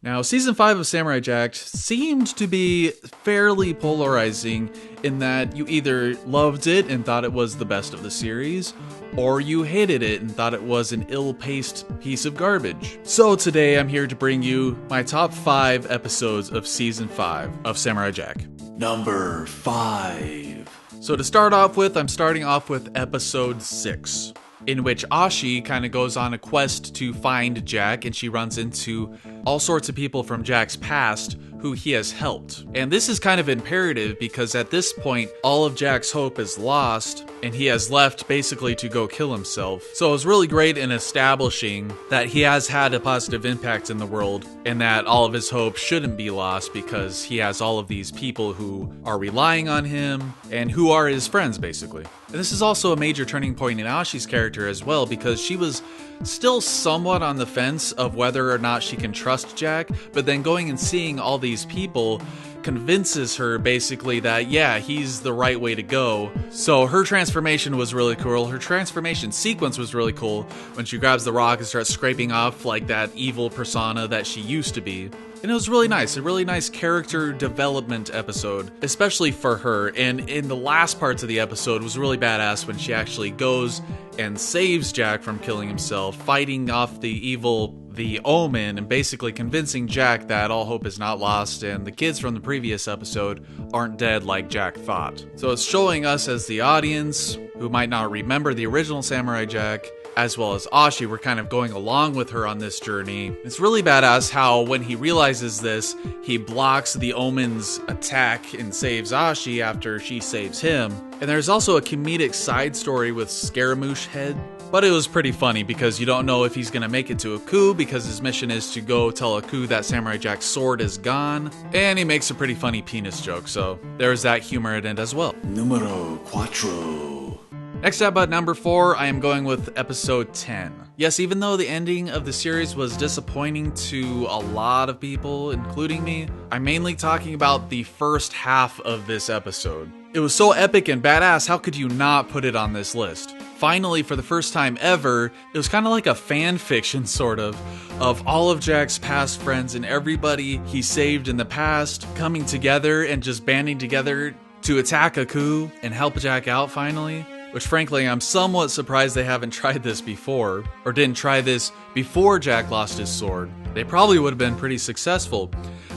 Now, Season 5 of Samurai Jack seemed to be fairly polarizing in that you either loved it and thought it was the best of the series, or you hated it and thought it was an ill-paced piece of garbage. So today I'm here to bring you my top 5 episodes of Season 5 of Samurai Jack. Number 5. So to start off with, I'm starting off with episode 6, in which Ashi kind of goes on a quest to find Jack, and she runs into all sorts of people from Jack's past who he has helped. And this is kind of imperative because at this point, all of Jack's hope is lost, and he has left basically to go kill himself. So it was really great in establishing that he has had a positive impact in the world, and that all of his hope shouldn't be lost because he has all of these people who are relying on him, and who are his friends, basically. And this is also a major turning point in Ashi's character as well, because she was still somewhat on the fence of whether or not she can trust Jack, but then going and seeing all these people convinces her basically that, yeah, he's the right way to go. So her transformation was really cool. Her transformation sequence was really cool when she grabs the rock and starts scraping off like that evil persona that she used to be. And it was really nice, a really nice character development episode, especially for her. And in the last parts of the episode was really badass when she actually goes and saves Jack from killing himself, fighting off the evil, the Omen, and basically convincing Jack that all hope is not lost and the kids from the previous episode aren't dead like Jack thought. So it's showing us as the audience, who might not remember the original Samurai Jack, as well as Ashi, we're kind of going along with her on this journey. It's really badass how when he realizes this, he blocks the Omen's attack and saves Ashi after she saves him. And there's also a comedic side story with Scaramouche Head, but it was pretty funny because you don't know if he's gonna make it to Aku because his mission is to go tell Aku that Samurai Jack's sword is gone, and he makes a pretty funny penis joke, so there's that humor in it as well. Numero 4. Next up at number 4, I am going with episode 10. Yes, even though the ending of the series was disappointing to a lot of people, including me, I'm mainly talking about the first half of this episode. It was so epic and badass, how could you not put it on this list? Finally, for the first time ever, it was kind of like a fan fiction sort of all of Jack's past friends and everybody he saved in the past coming together and just banding together to attack Aku and help Jack out finally. Which frankly, I'm somewhat surprised they haven't tried this before, or didn't try this before Jack lost his sword. They probably would have been pretty successful.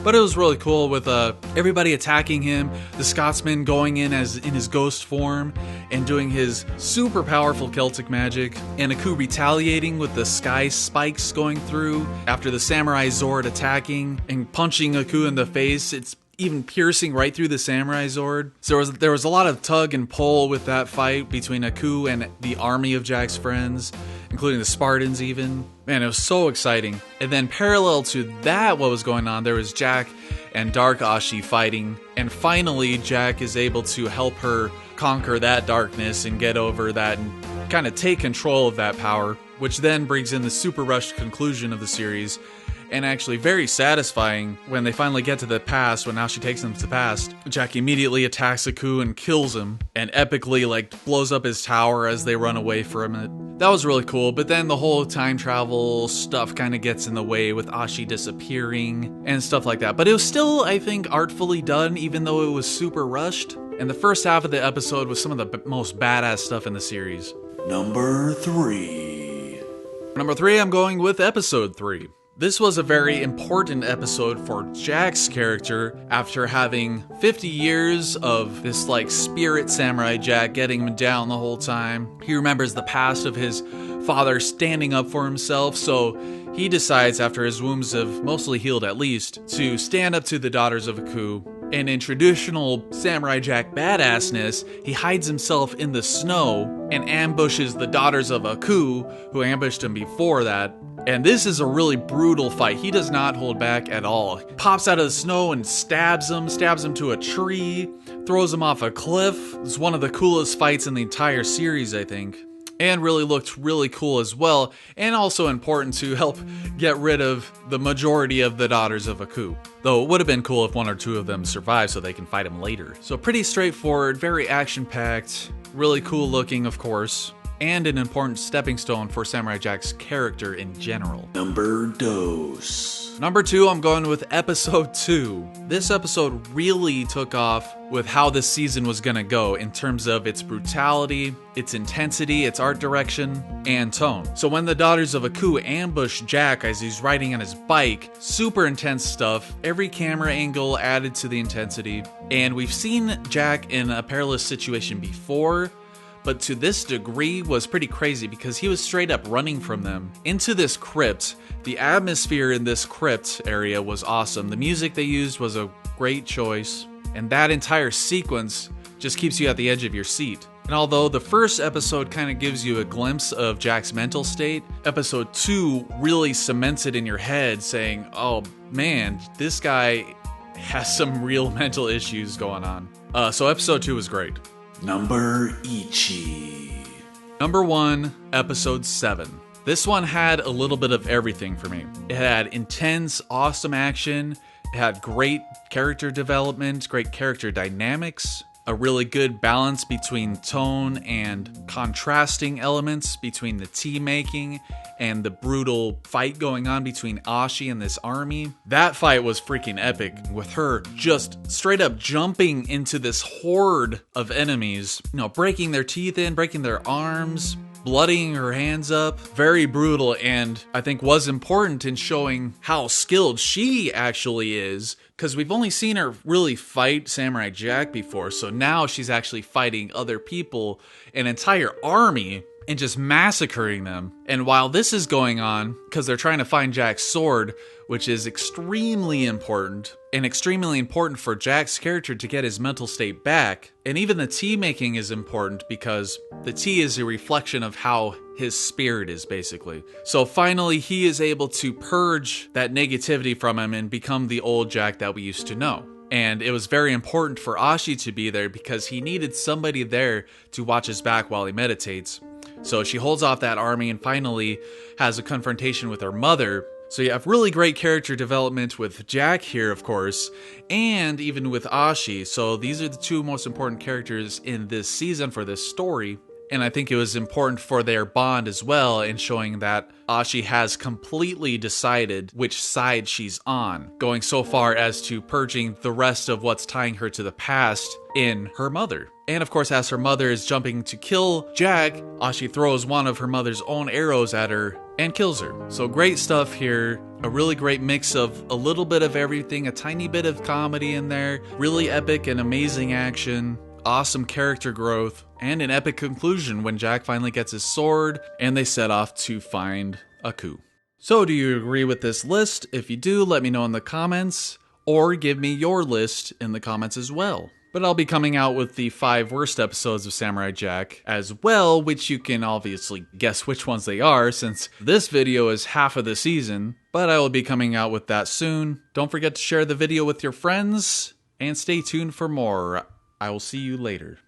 But it was really cool with everybody attacking him, the Scotsman going in his ghost form and doing his super powerful Celtic magic, and Aku retaliating with the sky spikes going through after the Samurai Zord attacking and punching Aku in the face. It's even piercing right through the Samurai Zord. So there was a lot of tug and pull with that fight between Aku and the army of Jack's friends, including the Spartans even. Man, it was so exciting. And then parallel to that, what was going on, there was Jack and Dark Ashi fighting. And finally, Jack is able to help her conquer that darkness and get over that and kind of take control of that power, which then brings in the super rushed conclusion of the series. And actually very satisfying when they finally get to the past, when Ashi takes them to the past. Jack immediately attacks Aku and kills him, and epically blows up his tower as they run away from it. That was really cool, but then the whole time travel stuff kind of gets in the way with Ashi disappearing and stuff like that. But it was still, I think, artfully done, even though it was super rushed. And the first half of the episode was some of the most badass stuff in the series. Number 3. Number 3, I'm going with episode 3. This was a very important episode for Jack's character after having 50 years of this spirit samurai Jack getting him down the whole time. He remembers the past of his father standing up for himself, so he decides, after his wounds have mostly healed at least, to stand up to the daughters of Aku. And in traditional Samurai Jack badassness, he hides himself in the snow and ambushes the daughters of Aku, who ambushed him before that. And this is a really brutal fight. He does not hold back at all. He pops out of the snow and stabs him to a tree, throws him off a cliff. It's one of the coolest fights in the entire series, I think. And really looked really cool as well, and also important to help get rid of the majority of the daughters of Aku. Though it would have been cool if one or two of them survived so they can fight him later. So pretty straightforward, very action-packed, really cool looking, of course. and an important stepping stone for Samurai Jack's character in general. Number dos. Number 2, I'm going with episode 2. This episode really took off with how this season was gonna go in terms of its brutality, its intensity, its art direction, and tone. So when the Daughters of Aku ambush Jack as he's riding on his bike, super intense stuff, every camera angle added to the intensity, and we've seen Jack in a perilous situation before, but to this degree was pretty crazy because he was straight up running from them into this crypt. The atmosphere in this crypt area was awesome. The music they used was a great choice, and that entire sequence just keeps you at the edge of your seat. And although the first episode kind of gives you a glimpse of Jack's mental state, episode 2 really cements it in your head saying, oh man, this guy has some real mental issues going on. So episode 2 was great. Number Ichi. Number 1, episode 7. This one had a little bit of everything for me. It had intense, awesome action. It had great character development, great character dynamics, a really good balance between tone and contrasting elements between the tea making and the brutal fight going on between Ashi and this army. That fight was freaking epic, with her just straight up jumping into this horde of enemies, breaking their teeth in, breaking their arms, bloodying her hands up. Very brutal, and I think was important in showing how skilled she actually is, because we've only seen her really fight Samurai Jack before, so now she's actually fighting other people, an entire army, and just massacring them. And while this is going on, because they're trying to find Jack's sword, which is extremely important, and extremely important for Jack's character to get his mental state back. And even the tea making is important because the tea is a reflection of how his spirit is, basically. So finally, he is able to purge that negativity from him and become the old Jack that we used to know. And it was very important for Ashi to be there because he needed somebody there to watch his back while he meditates. So she holds off that army and finally has a confrontation with her mother. So you have really great character development with Jack here, of course, and even with Ashi. So these are the 2 most important characters in this season for this story. And I think it was important for their bond as well in showing that Ashi has completely decided which side she's on, going so far as to purging the rest of what's tying her to the past in her mother. And of course, as her mother is jumping to kill Jack, Ashi throws one of her mother's own arrows at her and kills her. So great stuff here. A really great mix of a little bit of everything, a tiny bit of comedy in there, really epic and amazing action, awesome character growth, and an epic conclusion when Jack finally gets his sword and they set off to find Aku. So do you agree with this list? If you do, let me know in the comments, or give me your list in the comments as well. But I'll be coming out with the 5 worst episodes of Samurai Jack as well, which you can obviously guess which ones they are since this video is half of the season, but I will be coming out with that soon. Don't forget to share the video with your friends, and stay tuned for more. I will see you later.